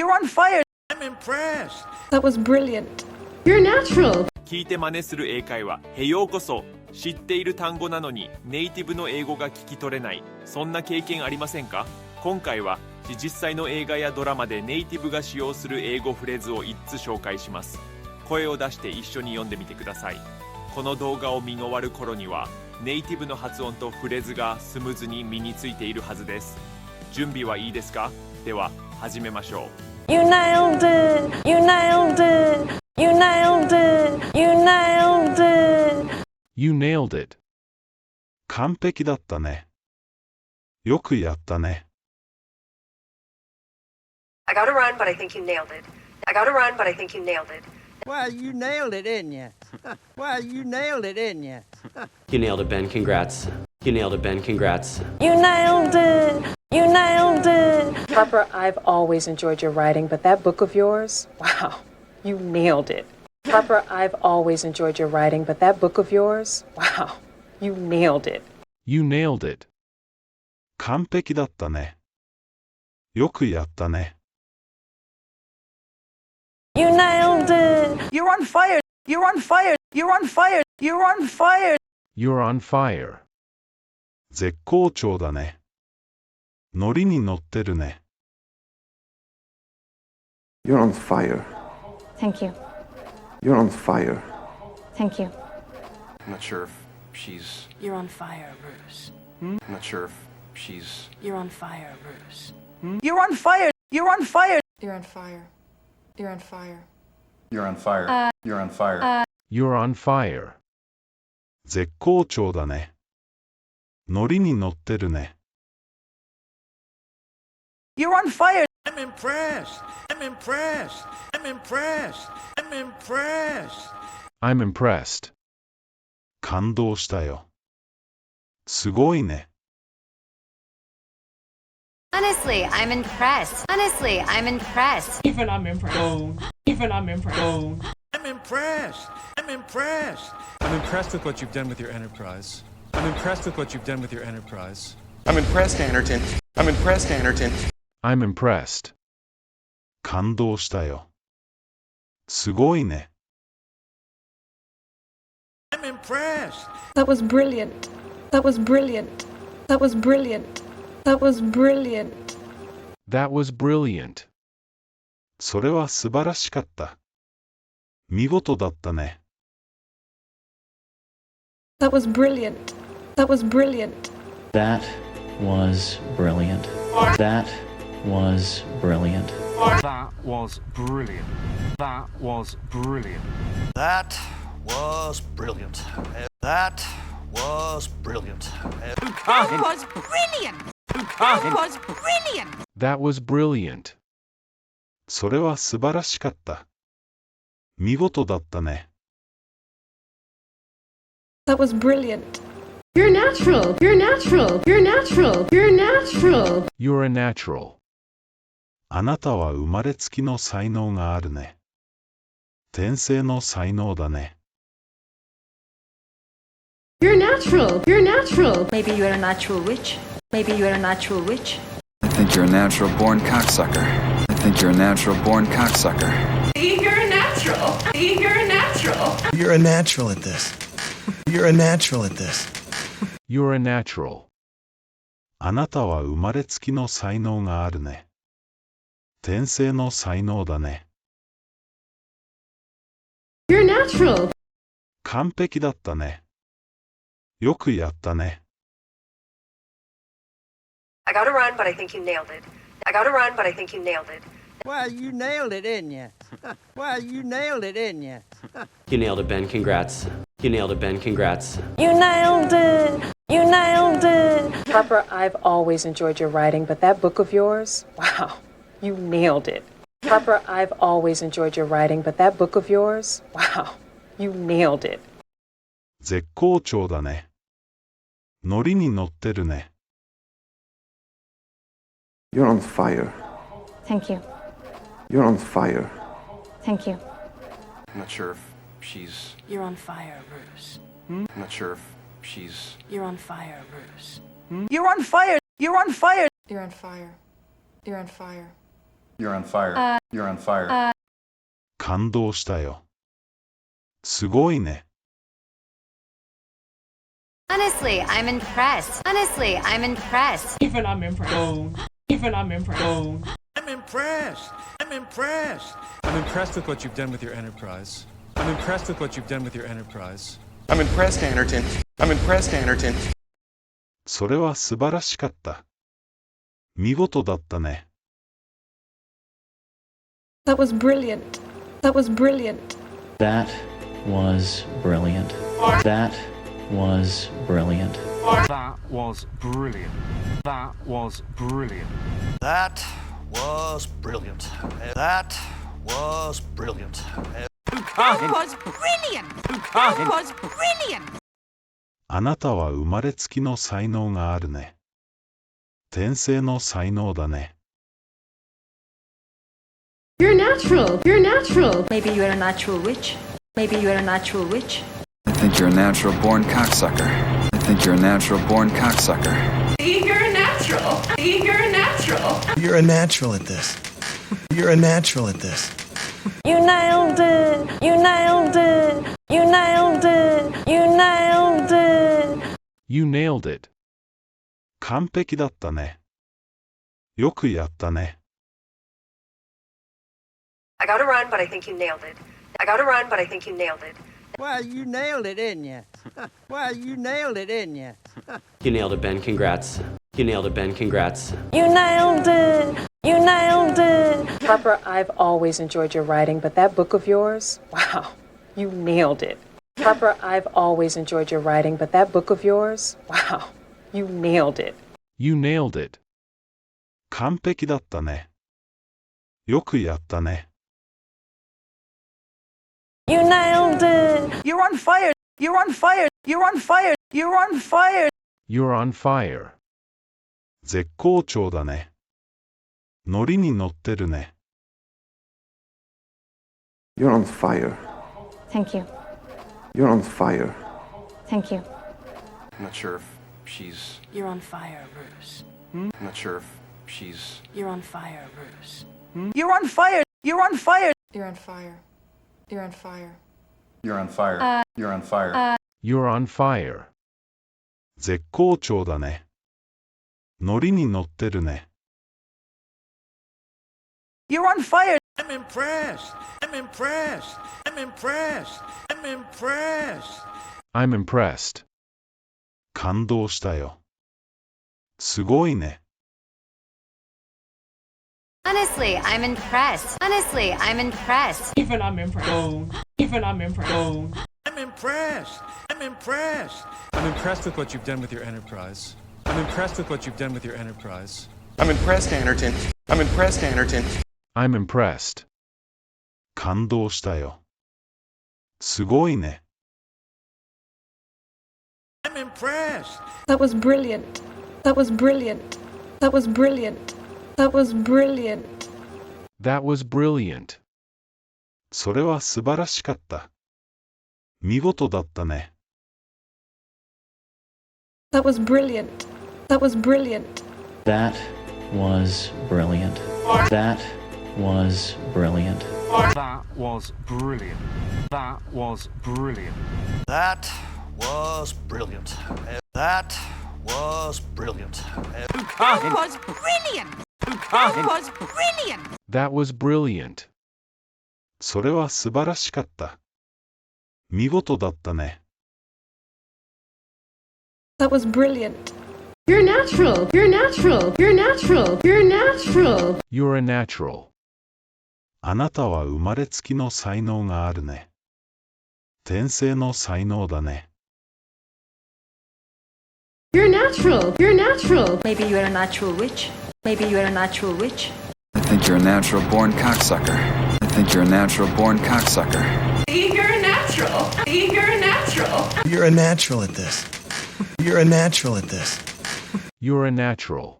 You're on fire. I'm impressed. That was brilliant. You're natural. 聞いて真似する英会話へようこそ。知っている単語なのにネイティブの英語が聞き取れない、そんな経験ありませんか？今回は実際の映画やドラマでネイティブが使用する英語フレーズを5つ紹介します。声を出して一緒に読んでみてください。この動画を見終わる頃にはネイティブの発音とフレーズがスムーズに身についているはずです。準備はいいですか？では始めましょう。 You nailed it. You nailed it. You nailed it. You nailed it. You nailed it. 完璧だったね。よくやったね。I gotta run, but I think you nailed it. I gotta run, but I think you nailed it. Well, you nailed it, didn't you? Well, you nailed it, didn't you? You nailed it, Ben. Congrats. You nailed it, Ben. Congrats. You nailed it. You nailed it. Harper, I've always enjoyed your writing, but that book of yours, wow, you nailed it. Harper, I've always enjoyed your writing, but that book of yours, wow, you nailed it. You nailed it. 完璧だったね。よくやったね。You nailed it. You're on fire. You're on fire. You're on fire. You're on fire. You're on fire. 絶好調だね。ノリに乗ってるね。You're on fire. Thank you. You're on fire. Thank you. I'm not sure if she's... You're on fire, Bruce. I'm not sure if she's... You're on fire, Bruce. You're on fire. You're on fire. You're on fire. You're on fire. You're on fire. You're on fire. You're on fire. 絶好調だね。ノリに乗ってるね。You're on fire. I'm impressed. I'm impressed. I'm impressed. I'm impressed. I'm impressed. 感動したよ。すごいね。Honestly, I'm impressed. Honestly, I'm impressed. Even I'm impressed. Even I'm impressed. I'm impressed. I'm impressed. I'm impressed with what you've done with your enterprise. I'm impressed with what you've done with your enterprise. I'm impressed, Anderton. I'm impressed, Anderton. I'm impressed. 感動したよ。すごいね。I'm impressed. That was brilliant. That was brilliant. That was brilliant. That was brilliant. That was brilliant. それは素晴らしかった。見事だったね。That was brilliant. That was brilliant. That was brilliant. That was brilliant. That was brilliant. That was brilliant. That was brilliant. That was brilliant. That was brilliant. That was brilliant. That was brilliant. それは素晴らしかった。見事だったね。That was brilliant. You're natural. You're natural. You're natural. You're natural. You're a natural. あなたは生まれつきの才能があるね。天性の才能だね。You're natural. You're natural. Maybe you're a natural witch. Maybe you're a natural witch. I think you're a natural born cocksucker. I think you're a natural born cocksucker. You're a natural. You're a natural. You're a natural at this. You're a natural at this. You're a natural. あなたは生まれつきの才能があるね。天性の才能だね。You're natural. 完璧だったね。よくやったね。I gotta run, but I think you nailed it. I gotta run, but I think you nailed it. Well, you nailed it, didn't you? Well, you nailed it, didn't you? You nailed it, Ben. Congrats. You nailed it, Ben. Congrats. You nailed it. You nailed it. Harper, I've always enjoyed your writing, but that book of yours, wow, you nailed it. Harper, I've always enjoyed your writing, but that book of yours, wow, you nailed it. 絶好調だね。ノリに乗ってるね。You're on fire. Thank you. You're on fire. Thank you. I'm not sure if she's... You're on fire, Bruce. I'm not sure if she's... You're on fire, Bruce. You're on fire. You're on fire. You're on fire. You're on fire. You're on fire. You're on fire. 感動したよ。すごいね。Honestly, I'm impressed. Honestly, I'm impressed. Even I'm impressed. Even I'm impressed. I'm impressed. I'm impressed. I'm impressed with what you've done with your enterprise. I'm impressed with what you've done with your enterprise. I'm impressed, Anderton. I'm impressed, Anderton. それは素晴らしかった。見事だったね。That was brilliant. That was brilliant. That was brilliant. That was brilliant. That was brilliant. That was brilliant. That was brilliant. That was brilliant. That was brilliant. That was brilliant. あなたは生まれつきの才能があるね。天性の才能だね。You're natural. You're natural. Maybe you're a natural witch. Maybe you're a natural witch. I think you're a natural born cocksucker. I think you're a natural born cocksucker. You're a natural. You're a natural. You're a natural at this. You're a natural at this. You nailed it. You nailed it. You nailed it. You nailed it. You nailed it. 完璧だったね。よくやったね。I gotta run, but I think you nailed it. I gotta run, but I think you nailed it. Well, you nailed it, didn't you? Well, you nailed it, didn't you? You nailed it, Ben. Congrats. You nailed it, Ben. Congrats. You nailed it. You nailed it. Harper, I've always enjoyed your writing, but that book of yours, wow, you nailed it. Harper, I've always enjoyed your writing, but that book of yours, wow, you nailed it. You nailed it. 完璧だったね。よくやったね。You nailed it. You're on fire. You're on fire. You're on fire. You're on fire. You're on fire. 絶好調だね。ノリに乗ってるね。You're on fire. Thank you. You're on fire. Thank you. I'm not sure if she's. You're on fire, Bruce. I'm not sure if she's. You're on fire, Bruce. You're on fire. You're on fire. You're on fire. You're on fire. You're on fire. You're on fire. You're on fire. 絶好調だね。ノリに乗ってるね。You're on fire. I'm impressed. I'm impressed. I'm impressed. I'm impressed. I'm impressed. 感動したよ。すごいね。Honestly, I'm impressed. Honestly, I'm impressed. Even I'm impressed. Even I'm impressed. I'm impressed. I'm impressed. I'm impressed with what you've done with your enterprise. I'm impressed with what you've done with your enterprise. I'm impressed, Anderton. I'm impressed, Anderton. I'm impressed. 感動したよ。すごいね。I'm impressed. That was brilliant. That was brilliant. That was brilliant. That was brilliant. That was brilliant. それは素晴らしかった。見事だったね。That was brilliant. That was brilliant. That was brilliant. That was brilliant. That was brilliant. That was brilliant. That was brilliant. That was brilliant. That was brilliant. That was brilliant. That was brilliant. それは素晴らしかった。見事だったね。That was brilliant. You're natural. You're natural. You're natural. You're natural. You're a natural. あなたは生まれつきの才能があるね。天性の才能だね。You're natural. You're natural. Maybe you're a natural witch. Maybe you're a natural witch. I think you're a natural born cocksucker. I think you're a natural born cocksucker. You're a natural. You're a natural. You're a natural at this. You're a natural at this. You're a natural.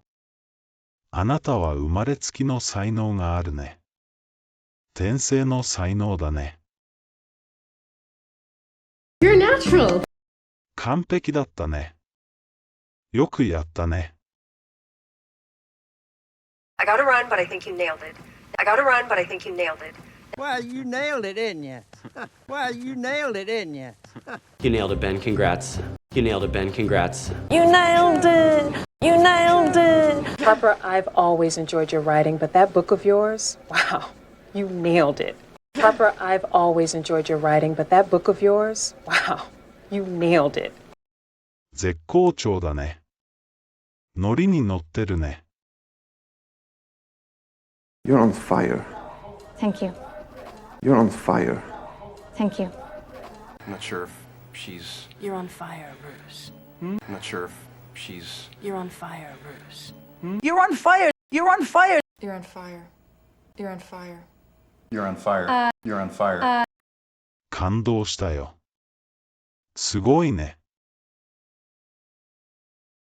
あなたは生まれつきの才能があるね。天性の才能だね。You're natural. 完璧だったね。よくやったね。I gotta run, but I think you nailed it. I gotta run, but I think you nailed it. Well, you nailed it, didn't you? Well, you nailed it, didn't you? You nailed it, Ben. Congrats. You nailed it, Ben. Congrats. You nailed it. You nailed it. Harper, I've always enjoyed your writing, but that book of yours, wow, you nailed it. Harper, I've always enjoyed your writing, but that book of yours, wow, you nailed it. 絶好調だね。ノリに乗ってるね。You're on fire. Thank you. You're on fire. Thank you. I'm not sure if she's. You're on fire, Bruce. I'm not sure if she's. You're on fire, Bruce. You're on fire. You're on fire. You're on fire. You're on fire. You're on fire. You're on fire. 感動したよ。すごいね。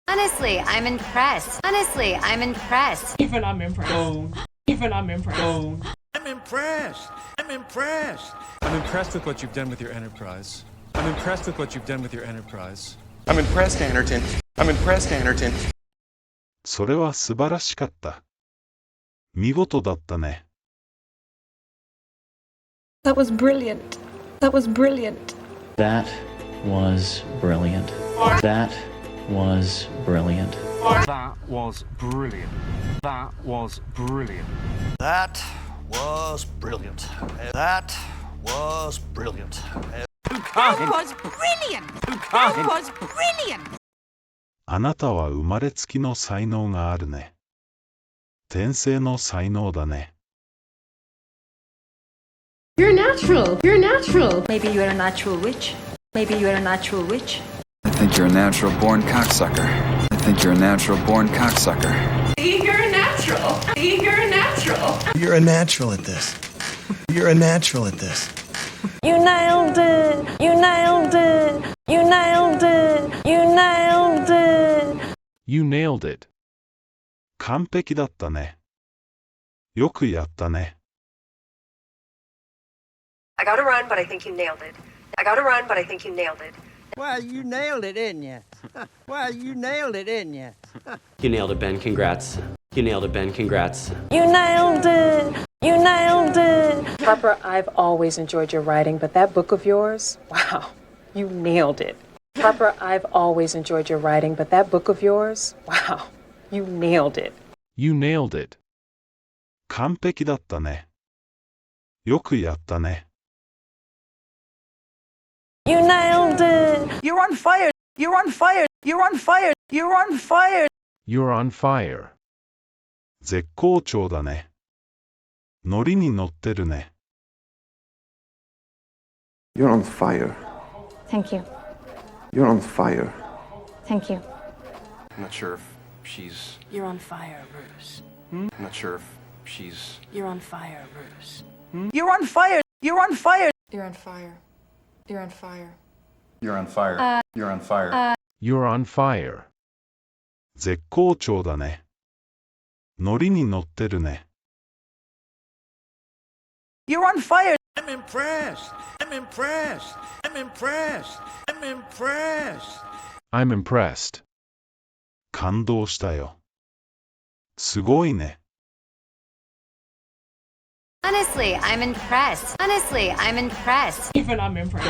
Honestly, I'm impressed. Honestly, I'm impressed. Even I'm impressed. Even I'm impressed. I'm impressed. I'm impressed. I'm impressed with what you've done with your enterprise. I'm impressed with what you've done with your enterprise. I'm impressed, Anderton. I'm impressed, Anderton. それは素晴らしかった。見事だったね。That was brilliant. That was brilliant. That was brilliant. That was brilliant. That was brilliant. That was brilliant. That was brilliant. That was brilliant. That was brilliant. That was brilliant. あなたは生まれつきの才能があるね。天性の才能だね。You're natural. You're natural. Maybe you're a natural witch. Maybe you're a natural witch. I think you're a natural born cocksucker. I think you're a natural born cocksucker. See, you're a natural. See, you're a natural. You're a natural at this. You're a natural at this. You nailed it. You nailed it. You nailed it. You nailed it. You nailed it. 完璧だったね。よくやったね。I gotta run, but I think you nailed it. I gotta run, but I think you nailed it. Well, you nailed it, didn't you? Well, you nailed it, didn't you? You nailed it, Ben. Congrats. You nailed it, Ben. Congrats. You nailed it. You nailed it. Harper, I've always enjoyed your writing, but that book of yours, wow, you nailed it. Harper, I've always enjoyed your writing, but that book of yours, wow, you nailed it. You nailed it. 完璧だったね。よくやったね。You nailed it. You're on fire. You're on fire. You're on fire. You're on fire. You're on fire. 絶好調だね。ノリに乗ってるね。You're on fire. Thank you. You're on fire. Thank you. I'm not sure if she's. You're on fire, Bruce. I'm not sure if she's. You're on fire, Bruce. You're on fire. You're on fire. You're on fire. You're on fire. You're on fire. You're on fire. You're on fire. 絶好調だね。ノリに乗ってるね。You're on fire. I'm impressed. I'm impressed. I'm impressed. I'm impressed. I'm impressed. 感動したよ。すごいね。Honestly, I'm impressed. Honestly, I'm impressed. Even I'm impressed.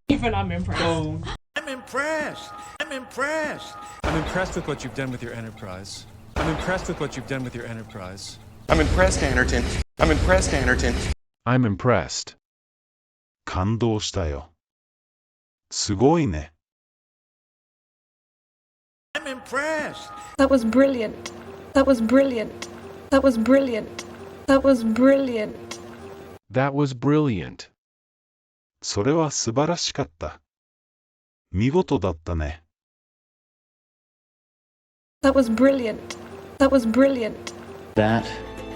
Even I'm impressed. I'm impressed. I'm impressed. I'm impressed with what you've done with your enterprise. I'm impressed with what you've done with your enterprise. I'm impressed, Anderton. I'm impressed, Anderton. I'm impressed. 感動したよ。すごいね。I'm impressed. That was brilliant. That was brilliant. That was brilliant. That was brilliant. That was brilliant. それは素晴らしかった。見事だったね。That was brilliant. That was brilliant. That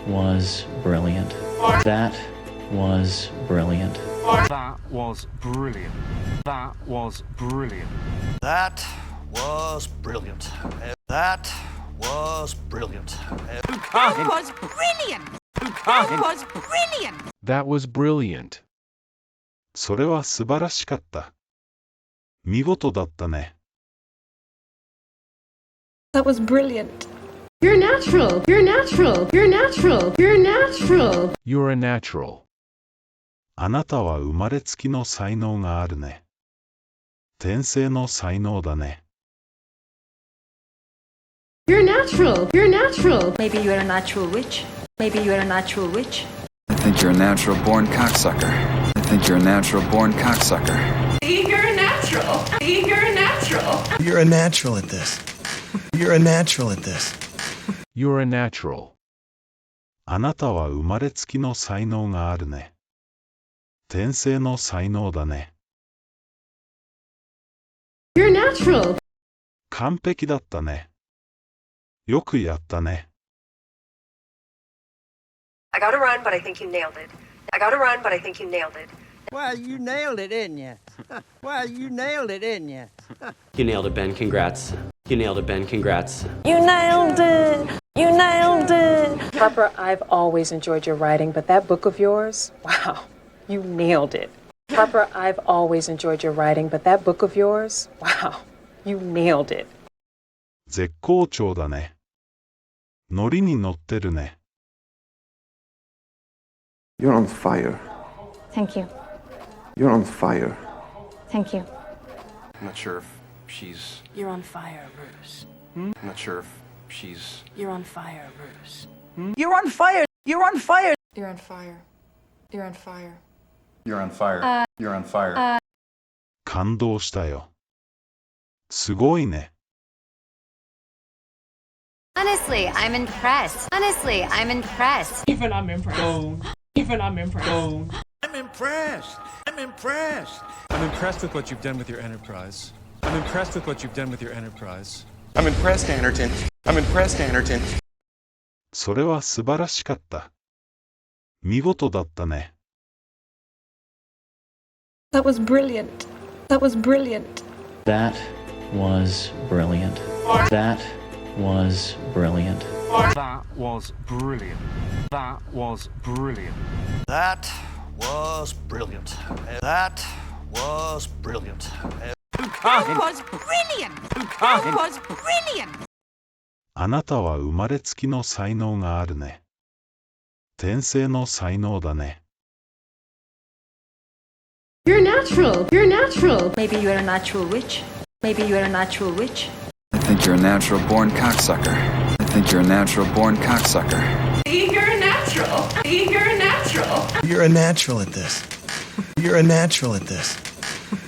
was brilliant. That was brilliant. That was brilliant. That was brilliant. That was brilliant. That was brilliant. That was brilliant. That was brilliant. That was brilliant. それは素晴らしかった。見事だったね。That was brilliant. You're natural. You're natural. You're natural. You're natural. You're a natural. あなたは生まれつきの才能があるね。天性の才能だね。You're natural. You're natural. Maybe you're a natural witch. Maybe you're a natural witch. I think you're a natural born cocksucker. I think you're a natural born cocksucker. You're a natural. You're a natural. You're a natural at this. You're a natural at this. You're a natural. あなたは生まれつきの才能があるね。天性の才能だね。You're natural. 完璧だったね。よくやったね。I gotta run, but I think you nailed it. I gotta run, but I think you nailed it. Well, you nailed it, didn't you? Well, you nailed it, didn't you? You nailed it, Ben. Congrats. You nailed it, Ben. Congrats. You nailed it. You nailed it. Harper, I've always enjoyed your writing, but that book of yours, wow, you nailed it. Harper, I've always enjoyed your writing, but that book of yours, wow, you nailed it. 絶好調だね。ノリに乗ってるね。You're on fire. Thank you. You're on fire. Thank you. I'm not sure if she's. You're on fire, Bruce. I'm not sure if she's. You're on fire, Bruce. You're on fire! You're on fire! You're on fire. You're on fire. You're on fire. You're on fire. 感動したよ。すごいね。Honestly, I'm impressed. Honestly, I'm impressed. Even I'm impressed. Even I'm impressed. I'm impressed. I'm impressed. I'm impressed with what you've done with your enterprise. I'm impressed with what you've done with your enterprise. I'm impressed, Anderton. I'm impressed, Anderton. それは素晴らしかった。見事だったね。That was brilliant. That was brilliant. That was brilliant. That was brilliant. That was brilliant. That was brilliant. That was brilliant. That was brilliant. That was brilliant. That was brilliant. あなたは生まれつきの才能があるね。天性の才能だね。You're natural. You're natural. Maybe you're a natural witch. Maybe you're a natural witch. I think you're a natural born cocksucker. I think you're a natural born cocksucker. You're a natural. You're a natural. You're a natural at this. You're a natural at this.